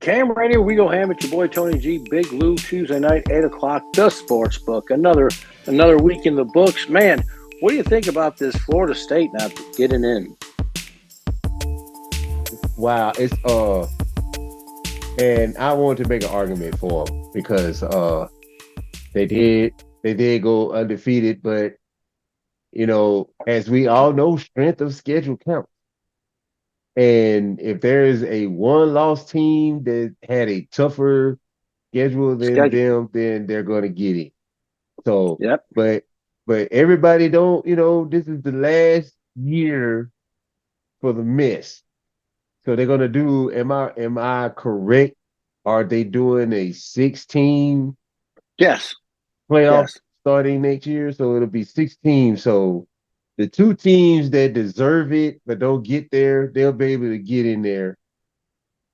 Cam Radio, we go ham. It's your boy Tony G. Big Lou, Tuesday night, 8 o'clock. The Sports Book. Another week in the books. Man, what do you think about this Florida State not getting in? Wow, and I want to make an argument for them because they did they did go undefeated, but as we all know, strength of schedule counts. And if there is a one-loss team that had a tougher schedule than Schedule. them, then they're going to get it. So, Yep. but everybody don't, this is the last year for the miss. So they're gonna do. Am I correct? Are they doing a 16 Yes. playoff Yes. starting next year? So it'll be 16. So the two teams that deserve it but don't get there, they'll be able to get in there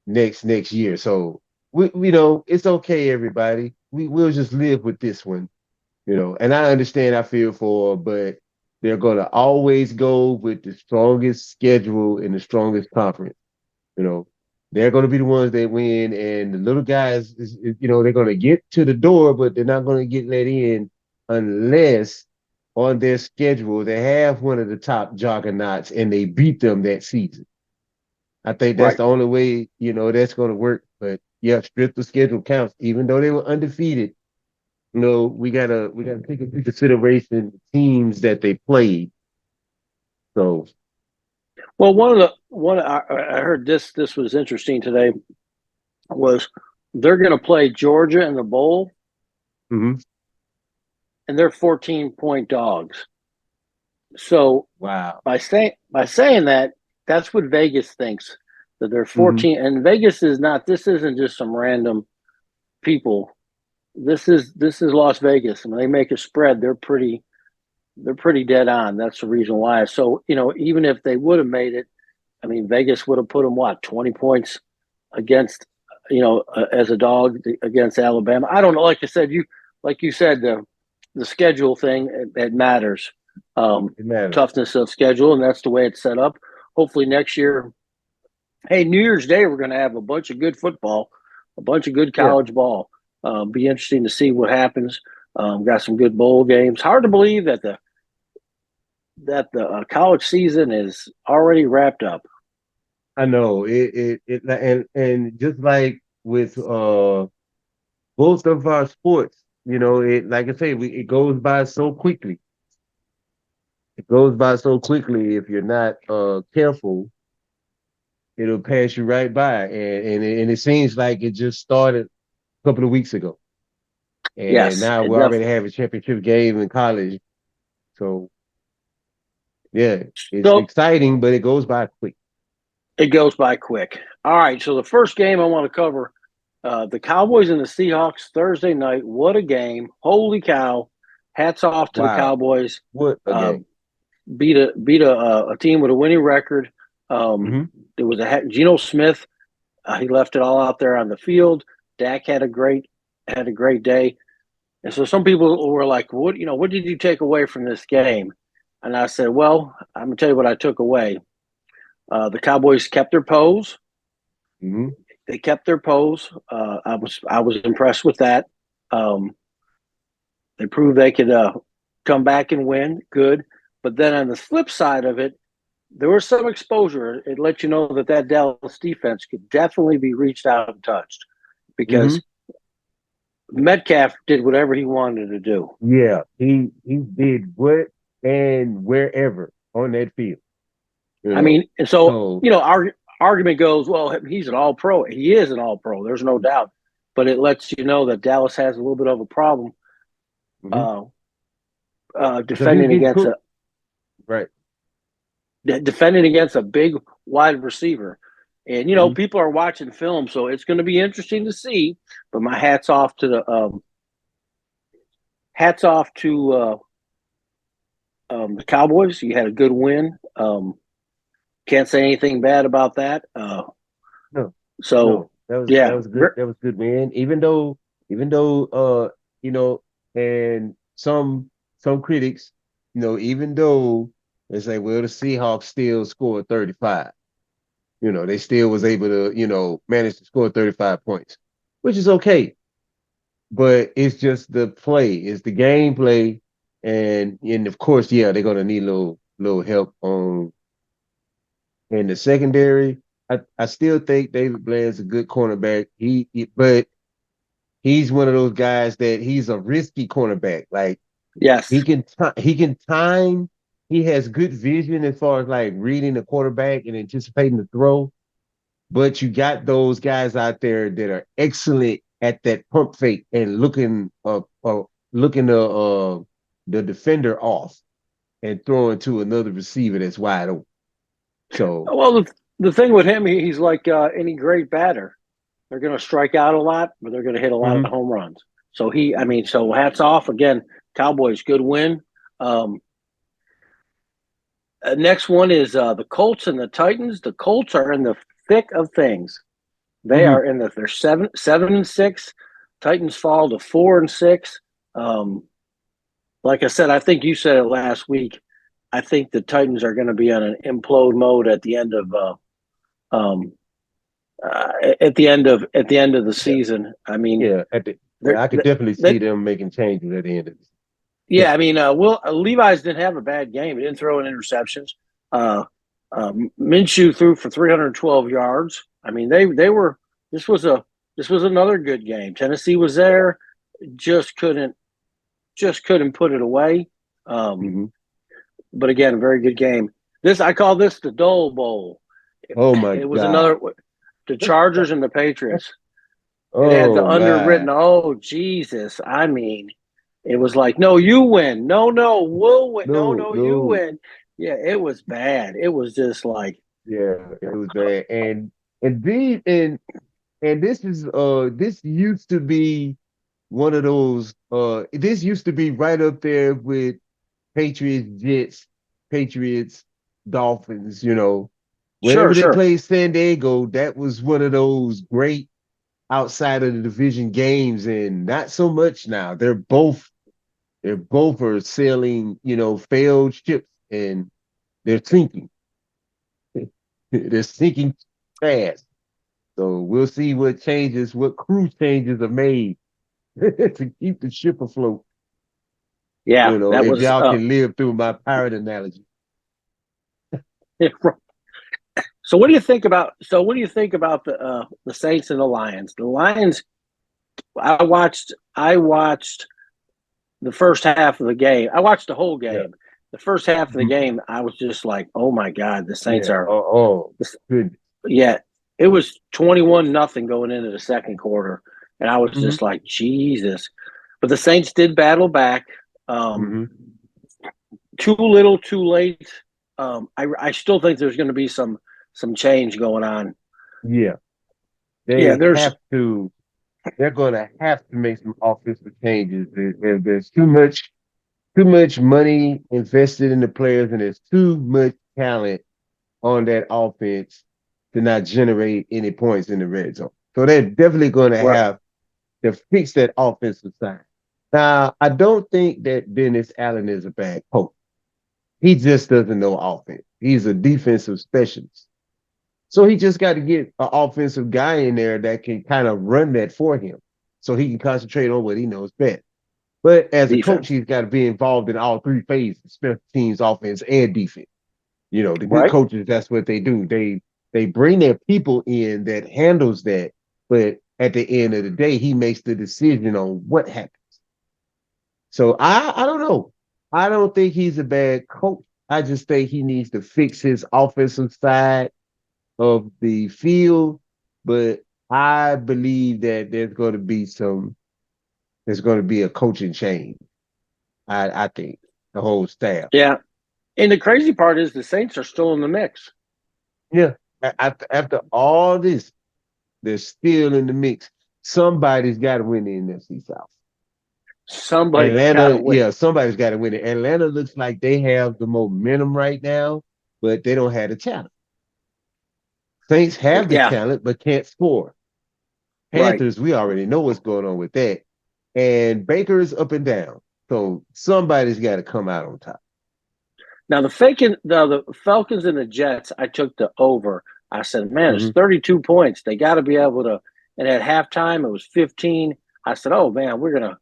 next year. So it's okay, everybody. We'll just live with this one, And I understand. I feel for, but they're gonna always go with the strongest schedule in the strongest conference. You know, they're going to be the ones that win, and the little guys, they're going to get to the door, but they're not going to get let in unless on their schedule they have one of the top juggernauts and they beat them that season. I think that's Right. the only way, that's going to work. But yeah, strength of schedule counts. Even though they were undefeated, we gotta take into consideration the teams that they played. So Well, one I heard this was interesting today was they're going to play Georgia in the bowl, mhm. and they're 14-point dogs. So Wow. by saying that, that's what Vegas thinks that they're Hmm. 14, and Vegas is not. This isn't just some random people. This is Las Vegas, and when they make a spread, they're pretty dead on. That's the reason why. So even if they would have made it, I mean, Vegas would have put them 20 points against as a dog against Alabama. I don't know. Like you said, the schedule thing it matters. It matters. Toughness of schedule, and that's the way it's set up. Hopefully next year, hey, New Year's Day, we're going to have a bunch of good football, a bunch of good Yeah. college ball. Be interesting to see what happens. Got some good bowl games. Hard to believe that the college season is already wrapped up. I know and just like with both of our sports, it like I say, it goes by so quickly. It goes by so quickly if you're not careful, it'll pass you right by. And it seems like it just started a couple of weeks ago. And Yes, now it we already definitely. have a championship game in college. So yeah, it's So exciting, but it goes by quick. it goes by quick. All right. So the first game I want to cover, the Cowboys and the Seahawks Thursday night. What a game! Holy cow! Hats off to the Wow. Cowboys. What a Uh, game. beat a team with a winning record. Um, Hmm. there was Geno Smith. He left it all out there on the field. Dak had a great day. And so some people were like, what did you take away from this game?" And I said, "Well, I'm gonna tell you what I took away. The Cowboys kept their pose. Hmm. They kept their pose. I was impressed with that. Um, they proved they could come back and win. Good, but then on the flip side of it, there was some exposure. It let you know that Dallas defense could definitely be reached out and touched Hmm. because Metcalf did whatever he wanted to do. Yeah, he did what and wherever on that field, you I know. mean, and so So our argument goes, well, he's an All Pro. He is an All Pro. There's no doubt, but it lets you know that Dallas has a little bit of a problem mhm. uh, Because he was defending getting against cooked, a right? defending against a big wide receiver. And Hmm. people are watching film, so it's going to be interesting to see. But my hats off to the Cowboys. You had a good win. Can't say anything bad about that. No, So no, that was that yeah, was good. That was good, man. Even though you know, and some critics, even though they say, well, the Seahawks still scored 35. They still was able to, manage to score 35 points, which is okay. But it's just the play, it's the gameplay, and of course, yeah, they're gonna need a little help on in the secondary. I still think David Bland's a good cornerback. But he's one of those guys that he's a risky cornerback. Like Yes. he can time. He has good vision as far as like reading the quarterback and anticipating the throw. But you got those guys out there that are excellent at that pump fake and looking the defender off and throwing to another receiver that's wide open. So Well, the thing with him, he's like any great batter. They're going to strike out a lot, but they're going to hit a lot of mhm, home runs. So I mean, so hats off again. Cowboys, good win. Um, Next one is the Colts and the Titans. The Colts are in the thick of things. They mhm. are in they're 7-6. Titans fall to 4-6. Um, like I said, I think you said it last week. I think the Titans are going to be on an implode mode at the end of um, at the end of the Yeah, season. I mean, yeah. they're, I could definitely they, see them making changes at the end of this. yeah. I mean, Will Levi's didn't have a bad game. He didn't throw in interceptions. Uh, Minshew threw for 312 yards. I mean, they were. This was a this was another good game. Tennessee was there, just couldn't put it away. Um, Hmm. but again, a very good game. This I call this the Dole Bowl. Oh my It was God. another the Chargers and the Patriots. It had the Oh underwritten. my. Oh Jesus! I mean, it was like, no, you win. No, no, we'll win. No, No, no, you no. win. Yeah, it was bad. It was just like, Yeah, it was bad. And these and this used to be one of those this used to be right up there with Patriots, Jets, Patriots, Dolphins, sure, Whenever they sure. played San Diego, that was one of those great outside of the division games, and not so much now. They're both are sailing, failed ships, and they're sinking. They're sinking fast. So we'll see what crew changes are made to keep the ship afloat. Yeah, that If was. y'all can live through my pirate analogy. So what do you think about? So what do you think about the Saints and the Lions? The Lions. I watched the first half of the game. I watched the whole Yeah. game. The first half of the Mhm. game, I was just like, "Oh my god, the Saints Yeah. are." Oh, good. Yeah, it was 21-0 going into the second quarter, and I was Hmm. just like, Jesus. But the Saints did battle back. Um, Hmm. Too little, too late. I still think there's going to be some change going on. Yeah. Yeah, They there's have to. They're going to have to make some offensive changes. There's too much money invested in the players, and there's too much talent on that offense to not generate any points in the red zone. So they're definitely going to right. have to fix that offensive side. Now, I don't think that Dennis Allen is a bad coach. He just doesn't know offense. He's a defensive specialist. So he just got to get an offensive guy in there that can kind of run that for him so he can concentrate on what he knows best. But as a coach, Defense, he's got to be involved in all three phases, special teams, offense, and defense. The good right? coaches, that's what they do. They bring their people in that handles that, but at the end of the day, he makes the decision on what happens. So I don't know. I don't think he's a bad coach. I just think he needs to fix his offensive side of the field. But I believe that there's going to be a coaching change. I think the whole staff. Yeah. And the crazy part is the Saints are still in the mix. Yeah. After all this, they're still in the mix. Somebody's got to win the NFC South. Somebody's got to Atlanta, win. yeah, somebody's got to win it. Atlanta looks like they have the momentum right now, but they don't have the talent. Saints have the Yeah, talent, but can't score. right. Panthers, we already know what's going on with that. And Baker's up and down. So somebody's got to come out on top. Now the Falcons and the Jets, I took the over. I said, man, it's Mm-hmm. 32 points. They got to be able to. And at halftime, it was 15. I said, oh man, we're gonna.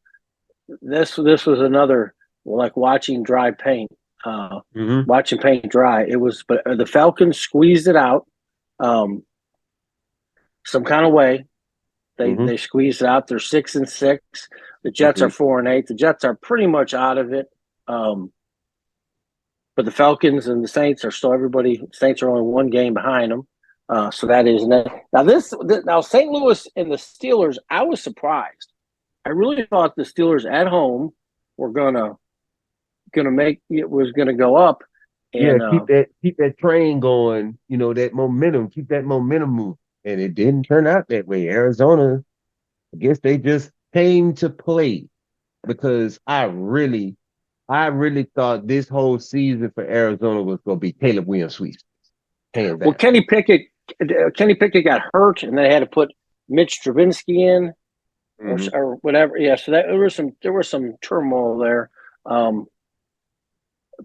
This was another like watching dry paint. Mm-hmm. Watching paint dry. It was, but the Falcons squeezed it out some kind of way. Mm-hmm. They squeezed it out. They're 6-6. The Jets are Agreed. 4-8. The Jets are pretty much out of it. But the Falcons and the Saints are still everybody. Saints are only one game behind them. So that is now St. Louis and the Steelers. I was surprised. I really thought the Steelers at home were gonna make it was gonna go up, Yeah, and keep that train going, that momentum, keep that momentum moving. And it didn't turn out that way. Arizona, I guess they just came to play because I really thought this whole season for Arizona was gonna be Caleb Williams sweep. Hands well, down. Kenny Pickett got hurt, and they had to put Mitch Trubinsky in Mm-hmm. or whatever. Yeah, so there was some turmoil there. Um,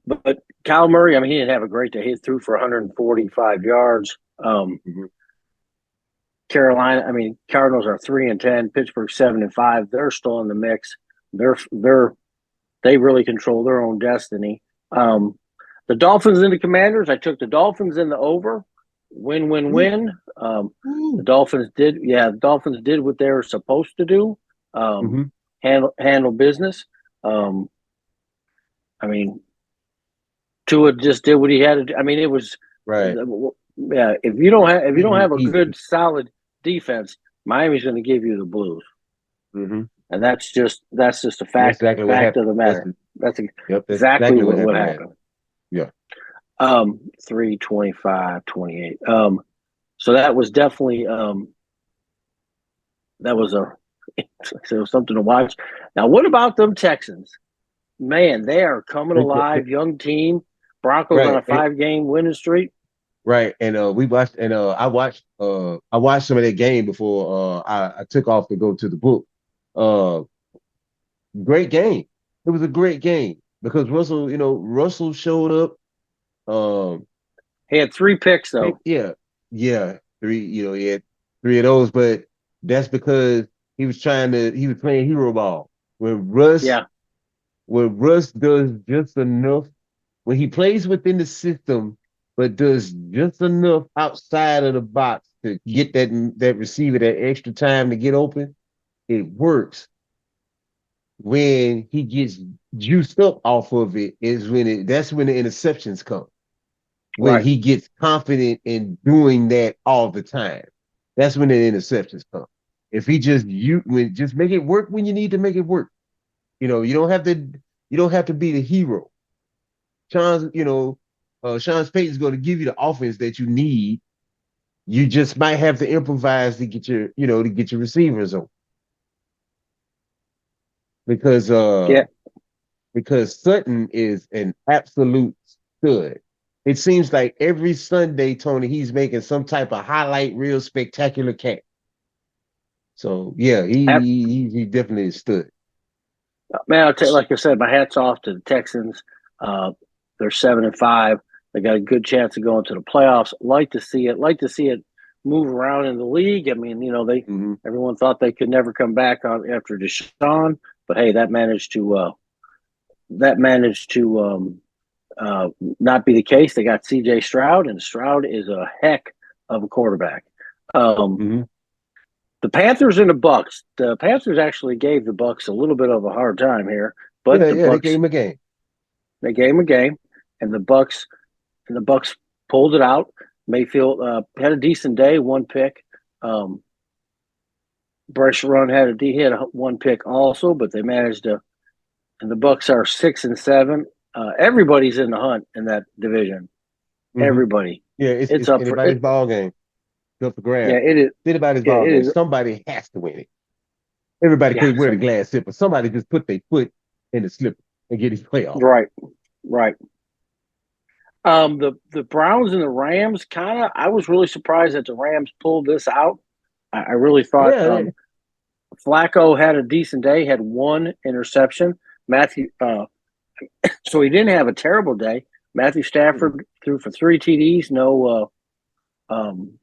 but Kyle Murray, I mean, he didn't have a great day. He threw for 145 yards. Mm-hmm. Carolina, I mean, Cardinals are 3-10. Pittsburgh 7-5. They're still in the mix. They really control their own destiny. The Dolphins and the Commanders. I took the Dolphins in the over. Win, win, win. The Dolphins did. Yeah, the Dolphins did what they were supposed to do. Mm-hmm. Handle business. I mean, Tua just did what he had to do. I mean, it was Right. yeah. If you don't have a Easy. good solid defense, Miami's going to give you the blues, Mm-hmm. and that's just a And that's fact exactly what fact happened. of the matter. That's That's exactly exactly what what happened last. happened. Yeah. 325, 28. So that was definitely that was a it was something to watch. Now, what about them Texans? Man, they are coming alive. Young team. Broncos on Right. a 5-game winning streak. Right. And we watched and I watched some of that game before I took off to go to the book. Uh Great game. It was a great game because Russell showed up. Um He had 3 picks though. yeah, yeah, he had three of those, but that's because he was playing hero ball. When Russ Yeah, when Russ does just enough, when he plays within the system, but does just enough outside of the box to get that receiver that extra time to get open, it works. When he gets juiced up off of it, that's when the interceptions come. When right. he gets confident in doing that all the time, that's when the interceptions come. If he just make it work when you need to make it work. You don't have to be the hero. Sean Payton's going to give you the offense that you need. You just might have to improvise to get your receivers on because uh Yeah, because Sutton is an absolute stud. It seems like every Sunday, Tony, he's making some type of highlight reel spectacular catch. So yeah, he definitely stood. man. I'll tell you, like I said, my hats off to the Texans. Uh, they're 7-5. They got a good chance of going to the playoffs. Like to see it. Like to see it move around in the league. I mean, Mm-hmm. everyone thought they could never come back on after Deshaun, but hey, that managed to not be the case. They got C.J. Stroud, and Stroud is a heck of a quarterback. Um, Mm-hmm. the Panthers and the Bucks. The Panthers actually gave the Bucks a little bit of a hard time here, but Yeah, the yeah, they Bucks gave him a game. they gave them a game, and the Bucks pulled it out. Mayfield had a decent day, 1 pick. Um, Bryce Run he had one pick also, but they managed to. And the Bucks are 6-7. Everybody's in the hunt in that division. Mm-hmm. Everybody. Yeah, it's It's it's up for anybody's it. ball game. It's up for Yeah, grabs. it is. It's anybody's Yeah, ball it game. is. Somebody has to win it. Everybody Yeah. can't wear the glass slipper. Somebody just put their foot in the slipper and get his playoff. Right. Right. The Browns and the Rams kind of. I was really surprised that the Rams pulled this out. I really thought Yeah, Flacco had a decent day. Had 1 interception. Matthew. So he didn't have a terrible day. Matthew Stafford threw for 3 TDs. Um,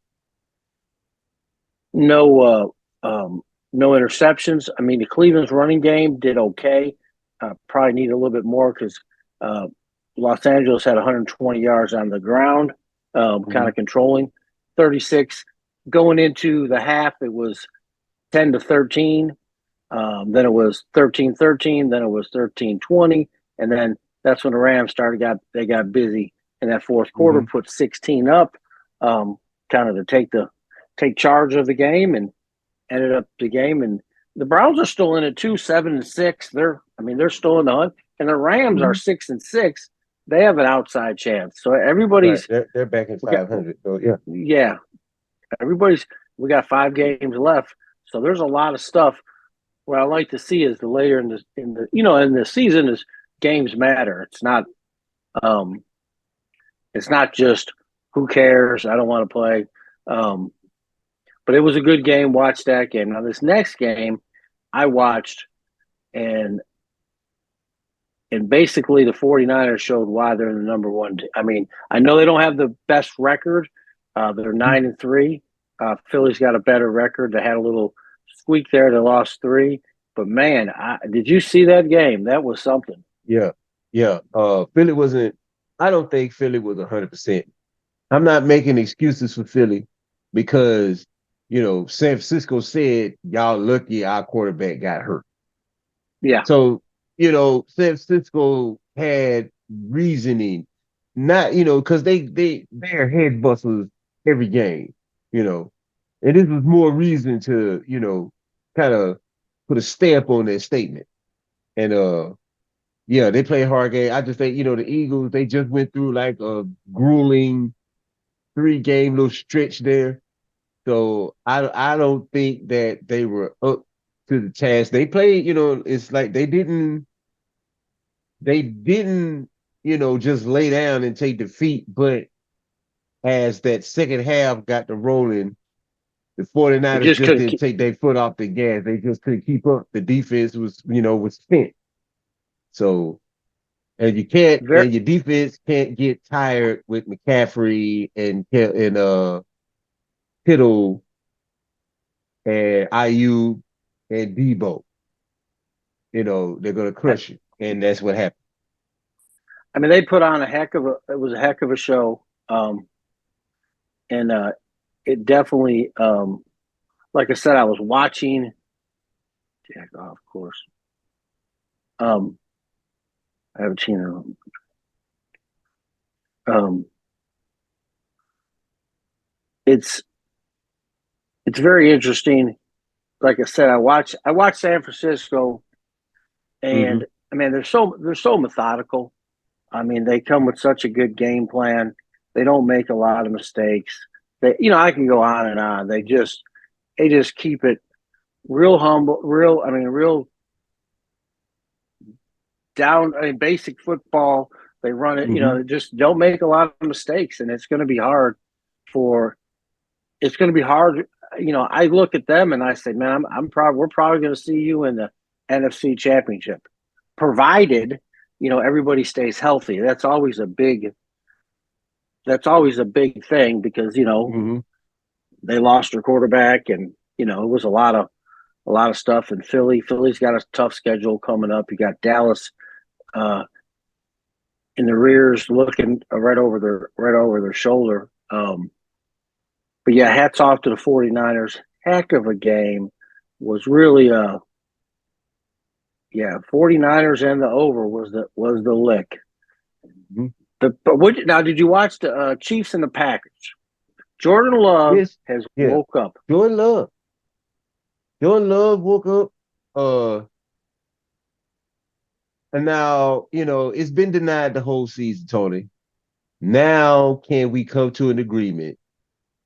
no, no interceptions. I mean, the Cleveland's running game did okay. Probably need a little bit more because uh, Los Angeles had 120 yards on the ground, kind Mhm. of controlling 36. Going into the half, it was 10-13. Then it was 13-13. Then it was 13-20. And then that's when the Rams they got busy in that fourth quarter, Mhm. put 16 up, um, kind of to take charge of the game and ended up the game. And the Browns are still in it too, 7-6. They're still in the hunt. And the Rams are Mhm. 6-6. They have an outside chance. So Right. everybody's They're back in we got 500. So yeah. yeah, everybody's we got 5 games left. So there's a lot of stuff. What I like to see is the later in the season is games matter. Um it's not just who cares, I don't want to play. Um but it was a good game. Watch that game. Now this next game I watched and basically the 49ers showed why they're the number one. I mean, I know they don't have the best record. They're Mhm. 9-3. Philly's got a better record. They had a little squeak there. They lost three. But man, did you see that game? That was something. Yeah. Yeah. Philly wasn't. I don't think Philly was 100%. I'm not making excuses for Philly because San Francisco said y'all lucky our quarterback got hurt. Yeah, So, San Francisco had reasoning, not, because they're head busters every game, you know. And this was more reason to, kind of put a stamp on their statement. And yeah, they play hard game. I just think, the Eagles, they just went through like a grueling 3-game little stretch there. So I don't think that they were up to the task. They played, it's like they didn't, just lay down and take defeat, but as that second half got to rolling, the they 49ers just just couldn't didn't keep. take their foot off the gas. They just couldn't keep up. The defense was spent. So and Very, your defense can't get tired with McCaffrey and Kittle and IU and Debo. They're gonna crush you. And that's what happened. I mean, they put on it was a heck of a show. And it definitely, like I said, I was watching, yeah, of course. Um, I haven't seen it. It's it's very interesting. Like I said, I watched San Francisco, Mm-hmm. and I mean they're so methodical. I mean they come with such a good game plan. They don't make a lot of mistakes. I can go on and on. They just keep it real humble, real. I mean real down. I mean basic football. They run it. Mm-hmm. They just don't make a lot of mistakes, and it's going to be hard for it's going to be hard. I look at them and I say, man, I'm probably we're probably going to see you in the NFC Championship, provided everybody stays healthy. That's always a big thing because Mm-hmm. they lost their quarterback and it was a lot of stuff in Philly. Philly's got a tough schedule coming up. You got Dallas uh, in the rears looking right over their shoulder. But yeah, hats off to the 49ers. Heck of a game. Was really yeah, 49ers and the over was the lick. Mm-hmm. Now did you watch the Chiefs and the Packers? Jordan Love Yes. has Yeah. woke up. Jordan Love. Jordan Love woke up. Uh and now, it's been denied the whole season, Tony. Now can we come to an agreement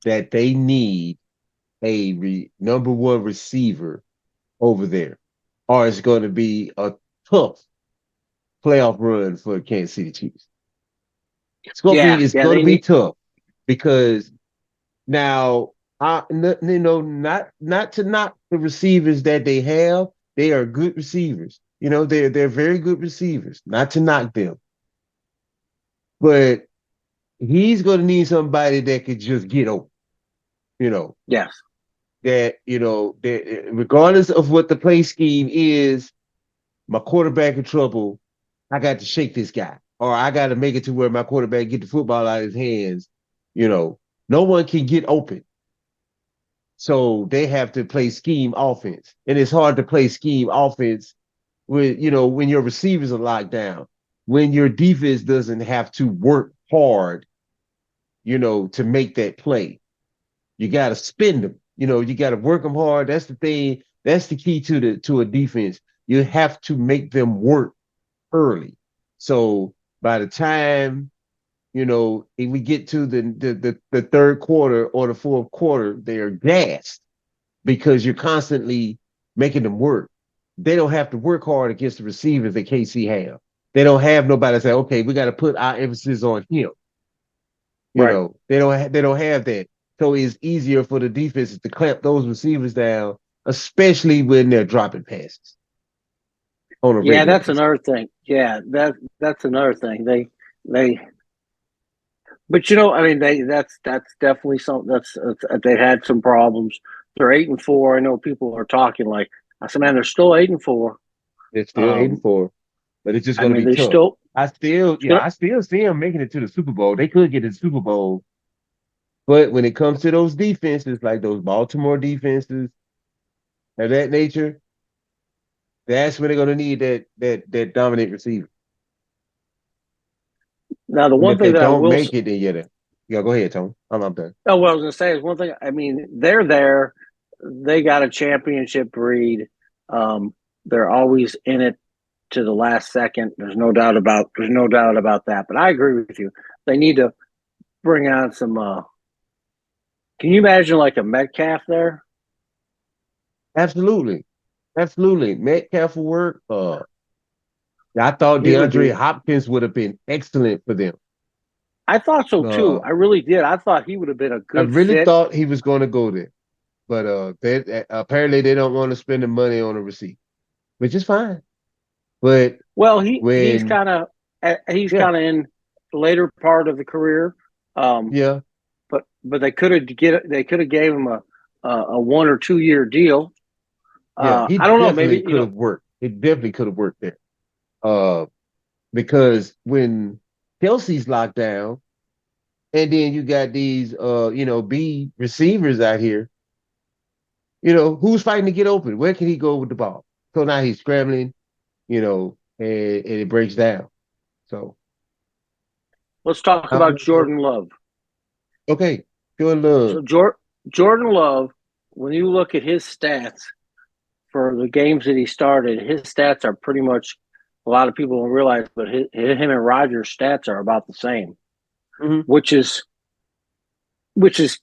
that they need a number one receiver over there? Or it's going to be a tough playoff run for Kansas City Chiefs. Yeah, It's yeah, gonna they be need tough because now not to knock the receivers that they have, they are good receivers. They're very good receivers. Not to knock them, but he's going to need somebody that could just get open. You know Yes. that regardless of what the play scheme is, my quarterback in trouble. I got to shake this guy, or I got to make it to where my quarterback get the football out of his hands. You know, no one can get open. So they have to play scheme offense. And it's hard to play scheme offense with, when your receivers are locked down, when your defense doesn't have to work hard, to make that play. You got to spend them. You got to work them hard. That's the thing. That's the key to a defense. You have to make them work early. So by the time, if we get to the third quarter or the fourth quarter, they're gassed because you're constantly making them work. They don't have to work hard against the receivers that KC have. They don't have nobody say, okay, we got to put our emphasis on him. Right. They don't have that. So it's easier for the defenses to clamp those receivers down, especially when they're dropping passes on a Yeah, regular that's basis. another thing. Yeah, that's another thing. They but I mean that's definitely something that's they had some problems. They're 8-4. I know people are talking like I said, man, they're still 8-4. They're still eight and Um, four, but it's just I going to mean be they tough. still I still see them making it to the Super Bowl. They could get to the Super Bowl, but when it comes to those defenses, like those Baltimore defenses of that nature, that's when they're going to need that dominant receiver. now the And one if thing they that I don't will make it, then yeah, go ahead, Tony. I'm done. oh what I was gonna say is one thing. I mean they're there. They got a championship breed. Um, they're always in it to the last second. There's no doubt about that. But I agree with you. They need to bring on some. Can you imagine like a Metcalf there? Absolutely, absolutely. Metcalf will work. I thought He would DeAndre be. Hopkins would have been excellent for them. I thought so too. Uh, I really did. I thought he would have been a I good really fit. thought he was going to go there, but apparently they don't want to spend the money on a receiver, which is fine. But Well, he's when kind of he's yeah, kind of in the later part of the career. Um, yeah, but they could have gave him a 1 or 2 year deal. yeah, he I don't know. definitely Maybe could have worked. It definitely could have worked there. Uh, because when Kelsey's locked down, and then you got these B receivers out here, who's fighting to get open? Where can he go with the ball? So now he's scrambling, and it breaks down. So let's talk I don't about know. Jordan Love. Okay, good love. So Jordan Love, when you look at his stats for the games that he started, his stats are pretty much a lot of people don't realize, but him and Rogers' stats are about the same, Hmm. which is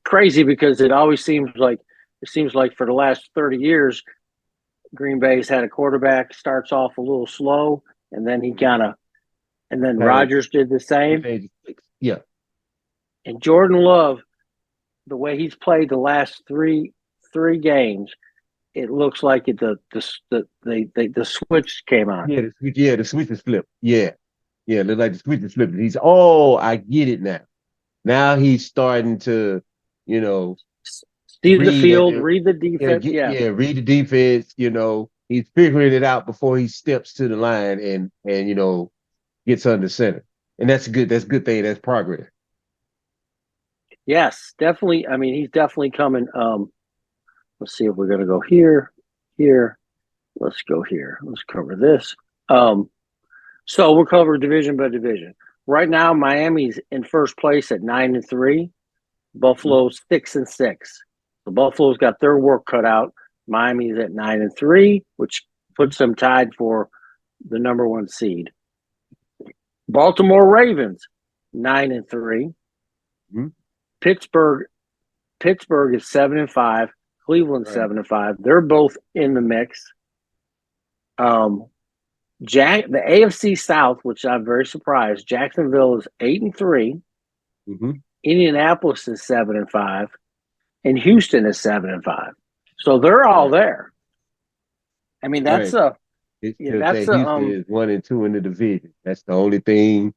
crazy because it seems like for the last 30 years, Green Bay's had a quarterback starts off a little slow, and then and then Kind of Rogers did the same. changes. Yeah, And Jordan Love, the way he's played the last three games, it looks like the switch came on. the switch is flipped. Yeah, look like the switch is flipped. I get it now. Now he's starting to, you know, See the read at field, the read the defense. Yeah. read the defense. He's figuring it out before he steps to the line and gets under center. And that's good. That's a good thing. That's progress. Yes, definitely. I mean, he's definitely coming. Let's see if we're gonna go here, here. Let's go here. Let's cover this. Um, so we'll cover division by division. Right now, Miami's in first place at 9-3. Buffalo's 6-6. So Buffalo's got their work cut out. Miami's at 9-3, which puts them tied for the number one seed. Baltimore Ravens 9-3. Mm-hmm. Pittsburgh Pittsburgh is 7-5. Cleveland Right. 7-5. They're both in the mix. Um, the AFC South, which I'm very surprised. Jacksonville is 8-3. Mm-hmm. Indianapolis is 7-5, and Houston is 7-5. So they're all Right. there. I mean, that's Right. a It's yeah, just that's that a Houston is 1 and 2 in the division. That's the only thing.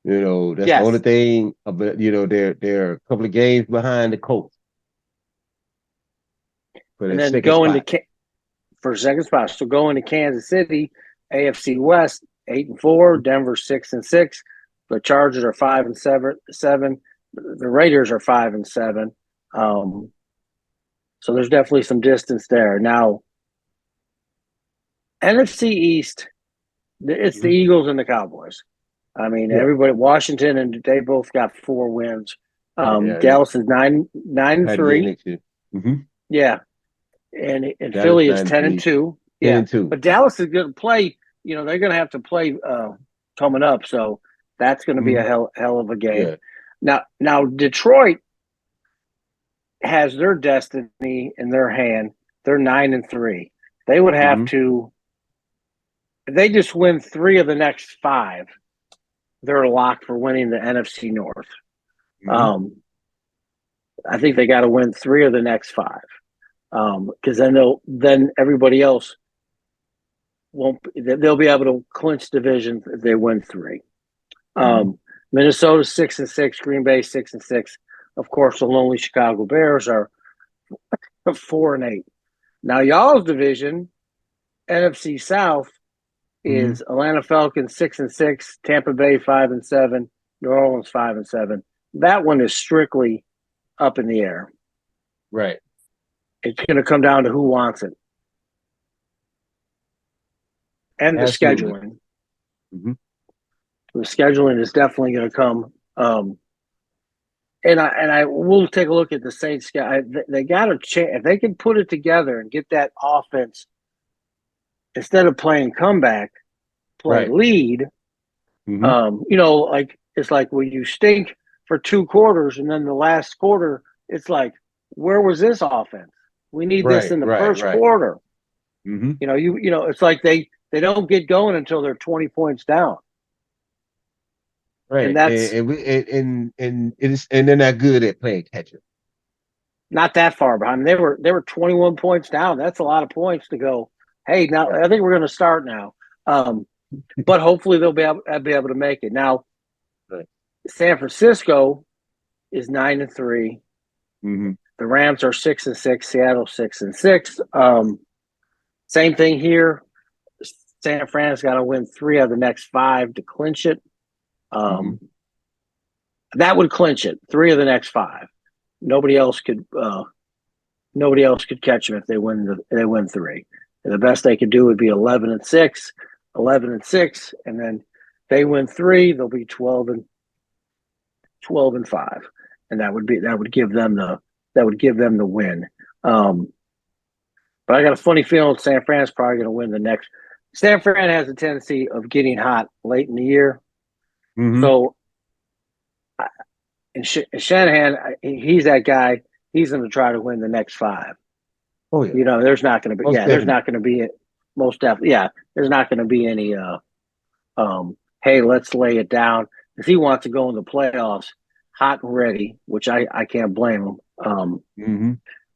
That's the only Yes, thing. But they're a couple of games behind the Colts for and that then second going to spot. for second spot. So going to Kansas City, AFC West 8-4, Denver 6-6. The Chargers are 5-7. The Raiders are 5-7. So there's definitely some distance there. Now, NFC East, it's the Mhm. Eagles and the Cowboys. I mean, Yeah, everybody, Washington, and they both got 4 wins. yeah, yeah. Dallas is nine and Trying to get three. next year. Mm-hmm. Yeah, and Dallas Philly is 10 and 9-3, 2. 10 Yeah, and 2. but Dallas is going to play. They're going to have to play coming up, so that's going to be a Mm-hmm. hell of a game. Yeah. Now Detroit has their destiny in their hand. They're 9 and 3. They would have Mm-hmm. to. If they just win 3 of the next 5, they're locked for winning the NFC North. Mm-hmm. Um, I think they got to win 3 of the next 5, because then everybody else won't. They'll be able to clinch division if they win 3. Mm-hmm. Minnesota 6-6, Green Bay 6-6. Of course, the lonely Chicago Bears are 4-8. Now, y'all's division, NFC South, Mm-hmm. is Atlanta Falcons 6-6, Tampa Bay 5-7, New Orleans 5-7. That one is strictly up in the air. Right. It's going to come down to who wants it and the Absolutely. scheduling. Mm-hmm. The scheduling is definitely going to come. And I will take a look at the Saints. They got a chance if they can put it together and get that offense instead of playing comeback, play Right. lead. Mm-hmm. Like it's like when you stink for 2 quarters and then the last quarter, it's like, where was this offense? We need this Right. in the Right. first Right. quarter. Mm-hmm. It's like they don't get going until they're 20 points down, and Right. And that's and we and they're not good at playing catch up. not that far behind. They were 21 points down. That's a lot of points to go. Hey, now Right. I think we're going to start now. But hopefully they'll be able to make it. Now, Right. San Francisco is 9-3. Mm-hmm. The Rams are 6-6. Seattle 6-6. Same thing here. San Fran's got to win 3 of the next 5 to clinch it. Mm-hmm. That would clinch it. 3 of the next 5. Nobody else could. Nobody else could catch them if they win 3. And the best they could do would be 11-6, 11-6, and then they win 3. They'll be 12-5, and that would give them the win. But I got a funny feeling San Fran's probably going to win the next. San Fran has a tendency of getting hot late in the year, Mm-hmm. so and Shanahan, he's that guy. He's going to try to win the next 5. Oh yeah. There's not going to be. Most Yeah, there's definitely. not going to be most definitely. Yeah, there's not going to be any. Hey, let's lay it down. If he wants to go in the playoffs hot and ready, which I can't blame him. Mm-hmm.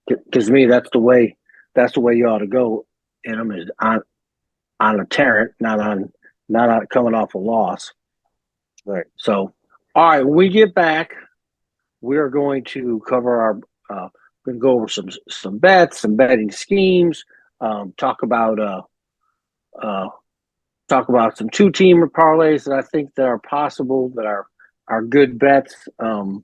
Because to me, that's the way you ought to go in them is on a tear, not on coming off a loss. Right. So, all right, when we get back, we are going to cover our. We're going to go over some bets, some betting schemes. Talk about some 2-teamer parlays that I think that are possible that are good bets. And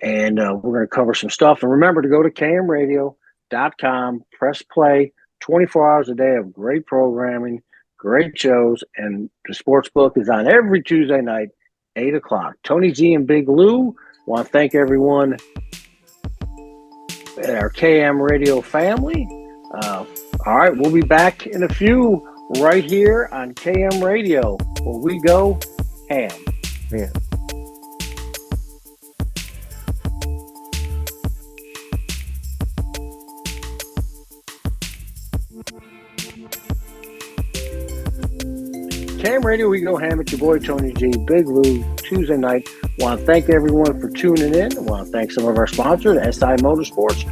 we're going to cover some stuff. And remember to go to kmradio.com, press play, 24 hours a day of great programming, great shows, and the sports book is on every Tuesday night, 8 o'clock. Tony G and Big Lou want to thank everyone at our KM Radio family. All right, we'll be back in a few right here on KM Radio, where we go ham. Yeah. KM Radio, we go ham. It's your boy Tony G, Big Lou, Tuesday night. Want to thank everyone for tuning in. Want to thank some of our sponsors, SI Motorsports,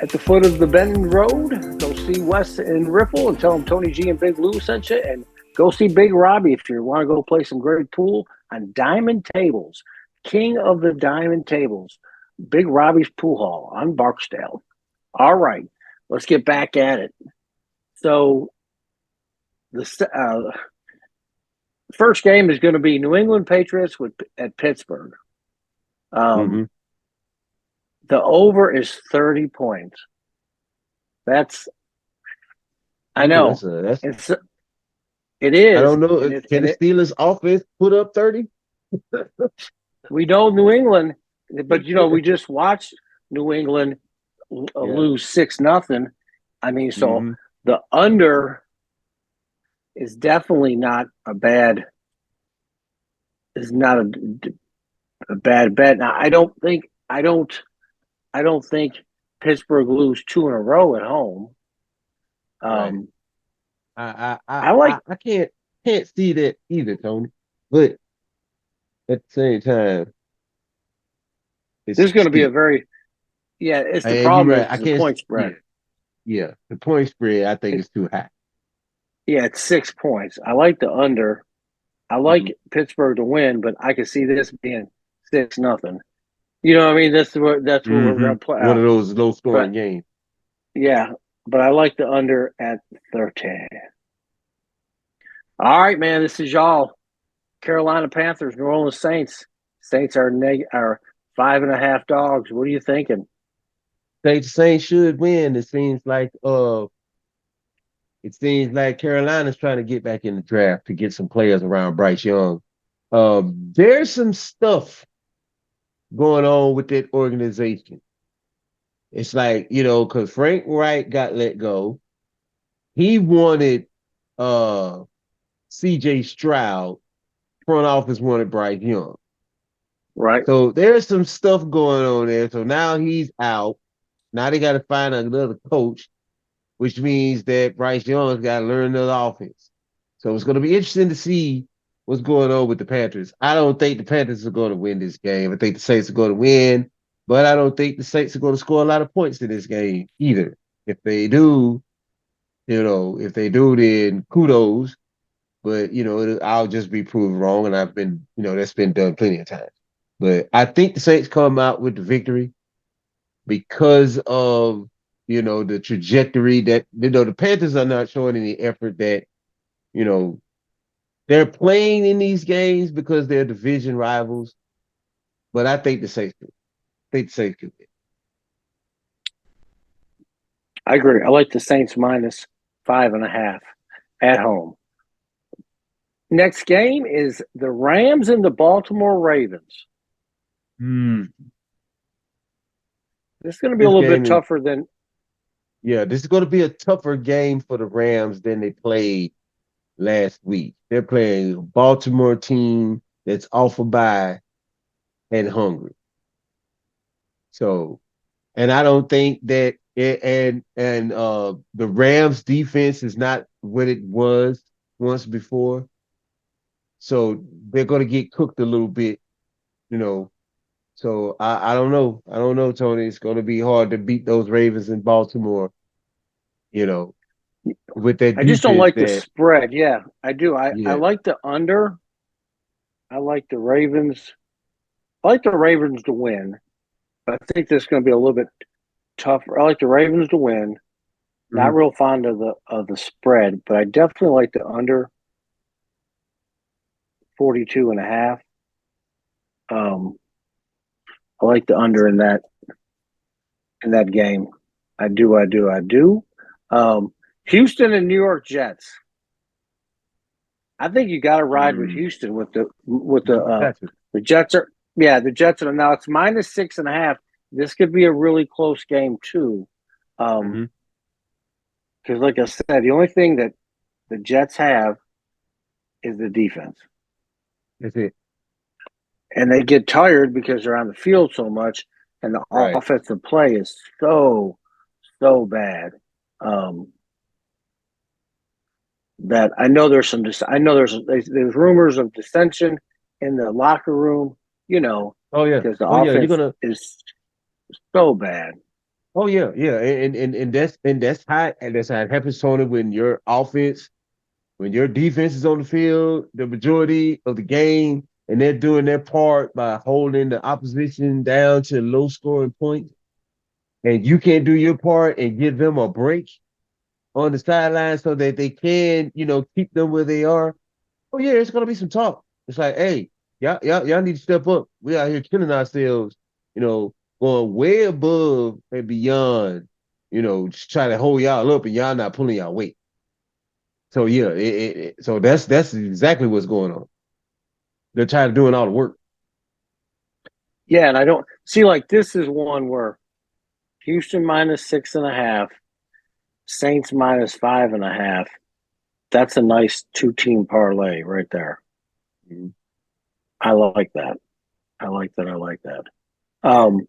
at the foot of the Bend Road. Go see Wes and Riffle and tell them Tony G and Big Lou sent you. And go see Big Robbie if you want to go play some great pool on diamond tables, king of the diamond tables, Big Robbie's Pool Hall on Barksdale. All right, let's get back at it. So the first game is going to be New England Patriots at Pittsburgh. Mm-hmm. The over is 30 points. That's I Ooh, know that's it's it I is, don't know. and Can the Steelers offense put up 30? we know New England, but we just watched New England Yeah. lose 6-0. I mean, so Mm-hmm. the under is definitely not a bad is not a bad bet. Now, I don't think Pittsburgh lose two in a row at home. Right. Um, I I like I can't see that either, Tony. But at the same time, it's this is going to be a steep. very it's the And you're problem right. is I the can't. point Yeah, spread. yeah. The point spread I think It, is too high. it's 6 points. I like the under. I Mm-hmm. like Pittsburgh to win, but I could see this being 6-0. You know what I mean? That's what we're Mm-hmm. going to play One of out. those low scoring But games. yeah, but I like the under at 13. All right, man. This is y'all. Carolina Panthers, New Orleans Saints. Saints are 5.5 dogs. What are you thinking? Think the Saints should win. It seems like Carolina's trying to get back in the draft to get some players around Bryce Young. There's some stuff going on with that organization. It's like, because Frank Wright got let go. He wanted uh CJ Stroud, front office wanted Bryce Young. Right. So there's some stuff going on there. So now he's out. Now they got to find another coach, which means that Bryce Young's got to learn another offense. So it's going to be interesting to see what's going on with the Panthers. I don't think the Panthers are going to win this game. I think the Saints are going to win, but I don't think the Saints are going to score a lot of points in this game either. If they do, then kudos. But I'll just be proved wrong, and that's been done plenty of times. But I think the Saints come out with the victory because of the trajectory that the Panthers are not showing any effort that you know they're playing in these games because they're division rivals. But I think the Saints could win. I agree. I like the Saints minus 5.5 at home. Next game is the Rams and the Baltimore Ravens. Hmm. This is going to be a This little bit game is tougher than Yeah, this is going to be a tougher game for the Rams than they played last week. They're playing a Baltimore team that's off a bye and hungry. So, and I don't think that the Rams defense is not what it was once before. So they're going to get cooked a little bit, you know. So I don't know. I don't know, Tony. It's going to be hard to beat those Ravens in Baltimore, you know, with that I just don't defense like the spread. Yeah, I do. I yeah. like the under. I like the Ravens. I like the Ravens to win. But I think this is going to be a little bit tougher. I like the Ravens to win. Not Mhm. real fond of the spread, but I definitely like the under 42.5. Um, I like the under in that game. I do. I do. I do. Um, Houston and New York Jets. I think you got to ride with Mm. Houston Got you. the Jets are the Jets are now it's minus 6.5. This could be a really close game too. Hmm. Because like I said, the only thing that the Jets have is the defense. That's it. And they get tired because they're on the field so much and the Right. offensive play is so bad. Um, that I know there's rumors of dissension in the locker room, Oh yeah. because the Oh yeah. You're offense gonna. is so bad. Oh yeah. Yeah. And that's how it happens, Tony. When your defense is on the field, the majority of the game, and they're doing their part by holding the opposition down to low scoring points, and you can't do your part and give them a break on the sideline so that they can, keep them where they are. Oh yeah, it's gonna be some talk. It's like, hey, y'all need to step up. We out here killing ourselves, going way above and beyond, just try to hold y'all up and y'all not pulling y'all weight. So yeah, so that's exactly what's going on. They're tired of doing all the work. Yeah, and I don't see like this is one where Houston -6.5, Saints -5.5. That's a nice two-team parlay right there. Mhm. I like that. I like that. I like that. Um,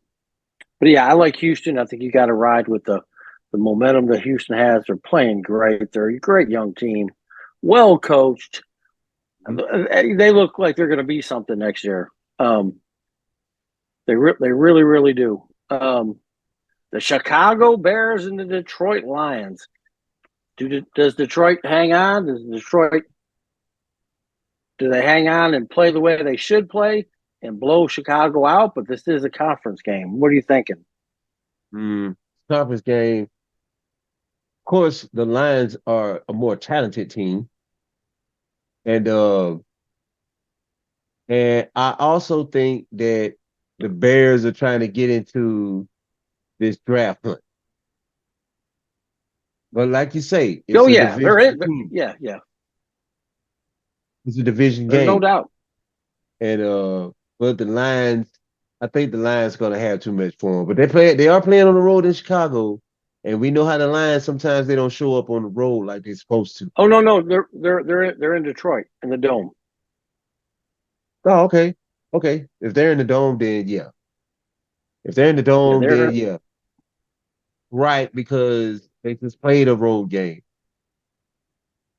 but yeah, I like Houston. I think you got to ride with the momentum that Houston has. They're playing great. They're a great young team, well coached. They look like they're going to be something next year. Um, they really really do. The Chicago Bears and the Detroit Lions. Does Detroit hang on? Do they hang on and play the way they should play and blow Chicago out? But this is a conference game. What are you thinking? Mm, Conference game. Of course, the Lions are a more talented team, and I also think that the Bears are trying to get into this draft hunt. But like you say, Oh it's a yeah, they're division in. team. Yeah, yeah. It's a division There's no game. doubt. And but the Lions, I think the Lions gonna have too much for them. But they are playing on the road in Chicago, and we know how the Lions sometimes they don't show up on the road like they're supposed to. Oh no, they're in Detroit in the dome. Oh, okay, okay. If they're in the dome, then yeah. If they're in the Yeah, dome, then they're yeah, right, because they just played a road game.